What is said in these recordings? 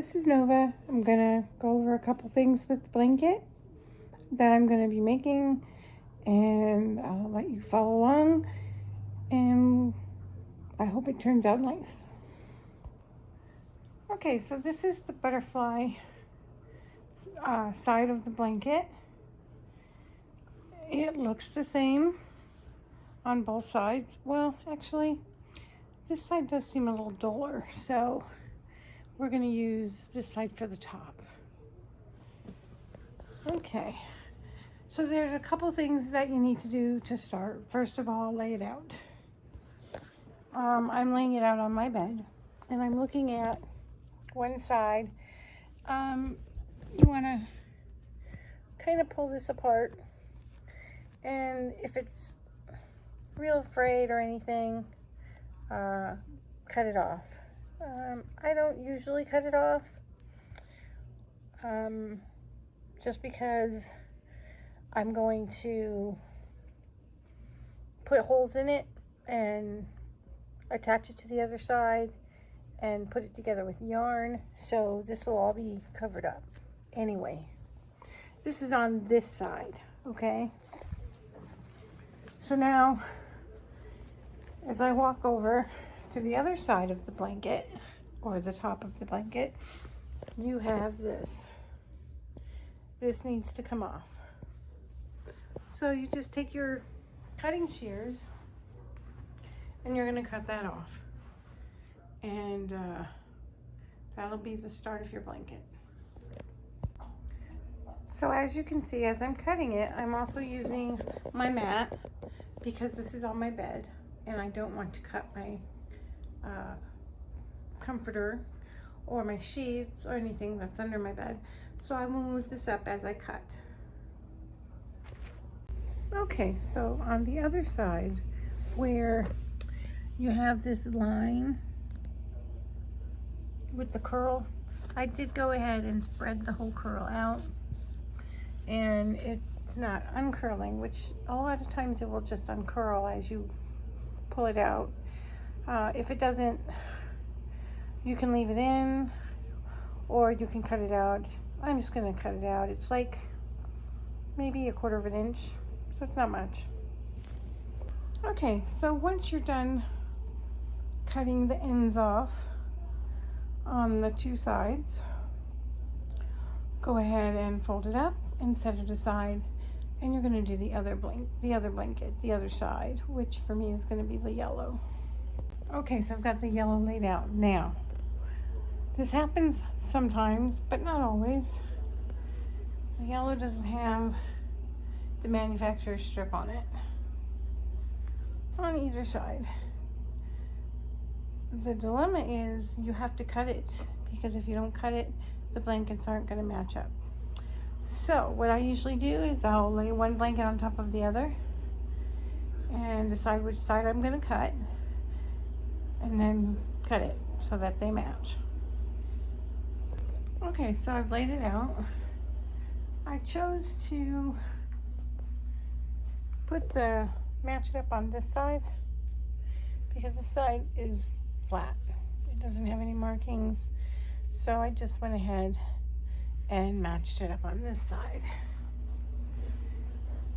This is Nova. I'm gonna go over a couple things with the blanket that I'm gonna be making, and I'll let you follow along, and I hope it turns out nice. Okay, so this is the butterfly side of the blanket. It looks the same on both sides. Well, actually, this side does seem a little duller, so we're going to use this side for the top. Okay, so there's a couple things that you need to do to start. First of all, lay it out. I'm laying it out on my bed, and I'm looking at one side. You want to kind of pull this apart, and if it's real frayed or anything, cut it off. I don't usually cut it off, just because I'm going to put holes in it and attach it to the other side and put it together with yarn, so this will all be covered up. Anyway, this is on this side, okay? So now, as I walk over to the other side of the blanket, or the top of the blanket, you have this. This needs to come off. So you just take your cutting shears and you're going to cut that off. And that'll be the start of your blanket. So as you can see, as I'm cutting it, I'm also using my mat because this is on my bed and I don't want to cut my comforter or my sheets or anything that's under my bed. So I will move this up as I cut. Okay, so on the other side where you have this line with the curl, I did go ahead and spread the whole curl out, and it's not uncurling, which a lot of times it will just uncurl as you pull it out. If it doesn't, you can leave it in or you can cut it out. I'm just going to cut it out. It's like maybe 1/4 of an inch, so it's not much. Okay, so once you're done cutting the ends off on the two sides, go ahead and fold it up and set it aside, and you're going to do the other blanket, the other side, which for me is going to be the yellow. Okay, so I've got the yellow laid out. Now, this happens sometimes, but not always. The yellow doesn't have the manufacturer's strip on it, on either side. The dilemma is you have to cut it, because if you don't cut it, the blankets aren't going to match up. So what I usually do is I'll lay one blanket on top of the other and decide which side I'm going to cut, and then cut it so that they match. Okay, so I've laid it out. I chose to match it up on this side because this side is flat. It doesn't have any markings. So I just went ahead and matched it up on this side.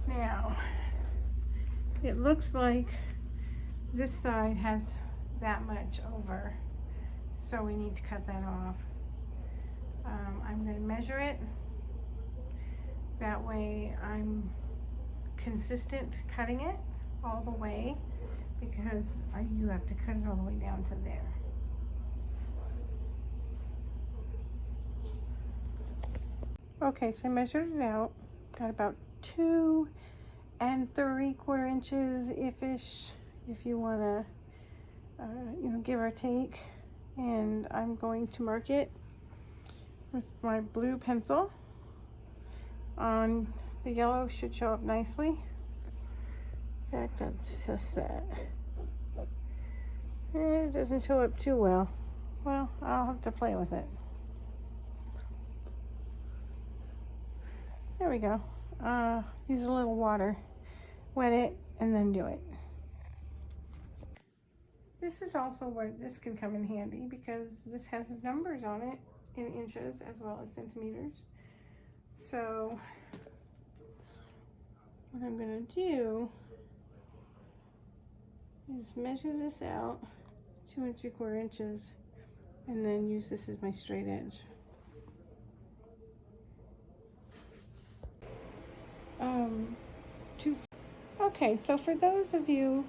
Now, it looks like this side has that much over, so we need to cut that off. I'm going to measure it. That way I'm consistent cutting it all the way, because you have to cut it all the way down to there. Okay, so I measured it out, got about 2 3/4 inches if you want to give or take, and I'm going to mark it with my blue pencil. On the yellow should show up nicely. In fact, that's just that. It doesn't show up too well. Well, I'll have to play with it. There we go. Use a little water, wet it, and then do it. This is also where this can come in handy, because this has numbers on it in inches as well as centimeters. So what I'm going to do is measure this out 2 3/4 inches and then use this as my straight edge. Okay, so for those of you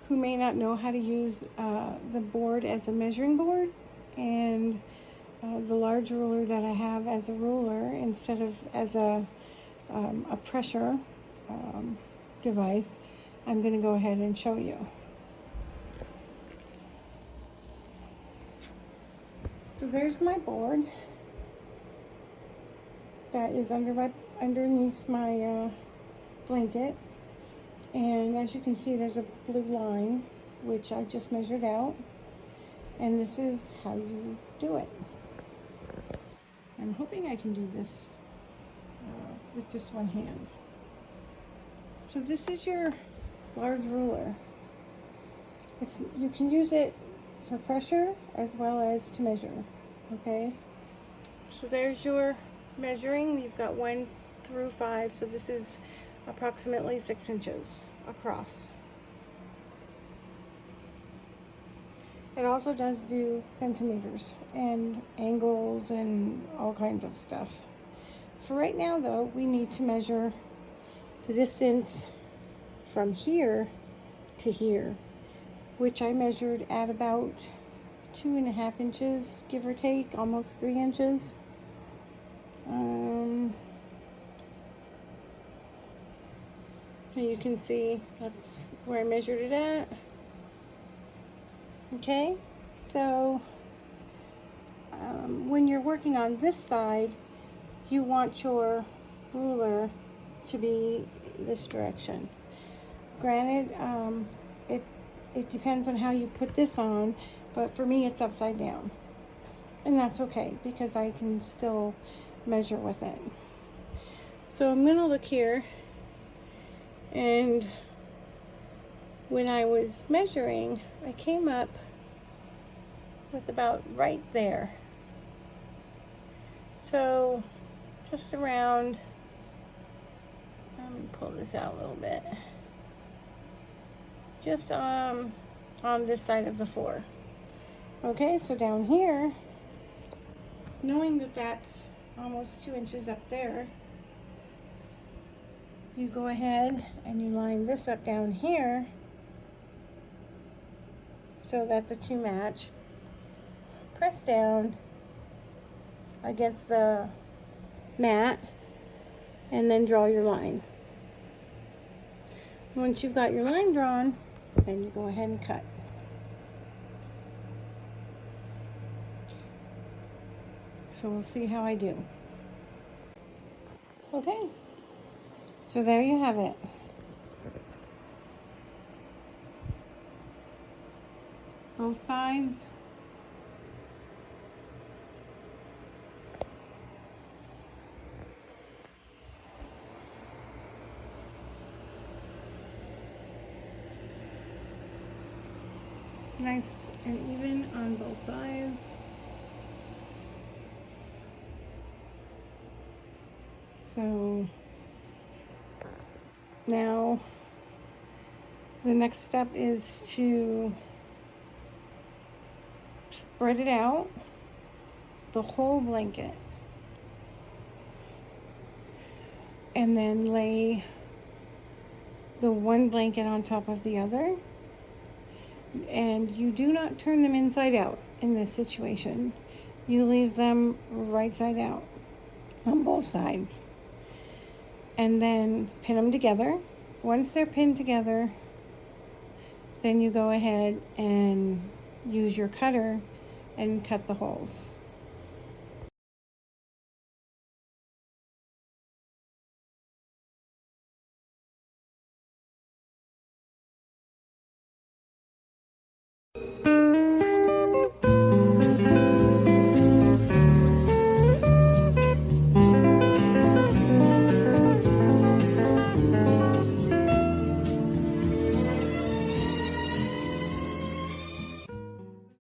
who may not know how to use the board as a measuring board and the large ruler that I have as a ruler instead of as a pressure device, I'm going to go ahead and show you. So there's my board that is underneath my blanket, and as you can see there's a blue line which I just measured out, and this is how you do it. I'm hoping I can do this with just one hand. So this is your large ruler. You can use it for pressure as well as to measure, okay? So there's your measuring. You've got 1 through 5, so this is approximately 6 inches across. It also does do centimeters and angles and all kinds of stuff. For right now though, we need to measure the distance from here to here, which I measured at about 2.5 inches, give or take, almost 3 inches. You can see that's where I measured it at. Okay, so when you're working on this side, you want your ruler to be this direction. Granted, it depends on how you put this on, but for me it's upside down, and that's okay because I can still measure with it. So I'm gonna look here, and when I was measuring, I came up with about right there. So just around, let me pull this out a little bit, just on this side of the floor. Okay, so down here, knowing that that's almost 2 inches up there, you go ahead and you line this up down here so that the two match. Press down against the mat and then draw your line. Once you've got your line drawn, then you go ahead and cut. So we'll see how I do. Okay, so there you have it. Both sides. Nice and even on both sides. So now the next step is to spread it out, the whole blanket, and then lay the one blanket on top of the other. And you do not turn them inside out in this situation. You leave them right side out on both sides. And then pin them together. Once they're pinned together, then you go ahead and use your cutter and cut the holes.